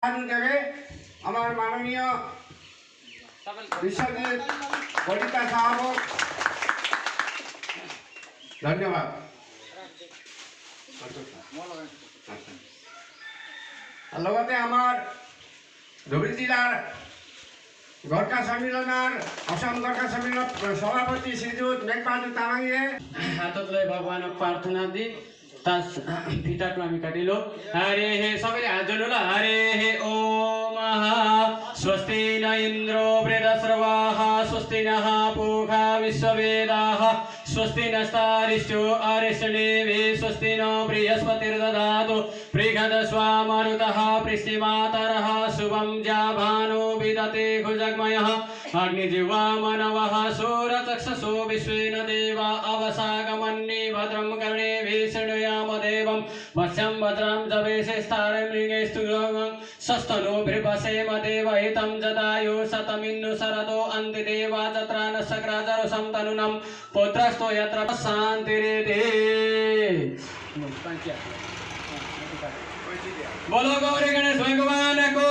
দেবে আমার মাননীয় বিশ্বজিৎ কলিতা সাহেব ধন্যবাদ। লগতে আমার ধুবড়ী জিলার গরকা সম্মিলনের অসম গরকা সম্মিলন সভাপতি শ্রীযুত মেঘবাজু তামাঙিয়ে हातत लय भगवान प्रार्थना दि तास पिताको हामी काटिलो हरे हे सबैले हात जोड्नु ल हरे हे ओम स्वस्ति न इन्द्रो वृद्धश्रवाः स्वस्ति नः पूषा विश्ववेदाः स्वस्ति नस्तारिष्टो अरिष्टनेमिः स्वस्ति नो बृहस्पतिर्दधातु बृहदस्वा मरुतः पृष्टिमातरः शुभं जाभानो विदते भुजग्मयः अग्निजिह्वा मनवः सूरचक्षुषो विश्वेन देवा अवसागमन्ये भद्रं कर्णेभिः शृणुयाम देवं मत्स्यं भद्रं जवेशेस्तारं मृगेस्तुगं सस्तनोभिर्वसेम देवहितं जदायु शतमिन्नु शरदो अन्तिदेवा तत्र न सग्राजरसं तनुनं पुत्रस्तो यत्र शान्तिरेति। बोलो गौरी गणेश भगवान को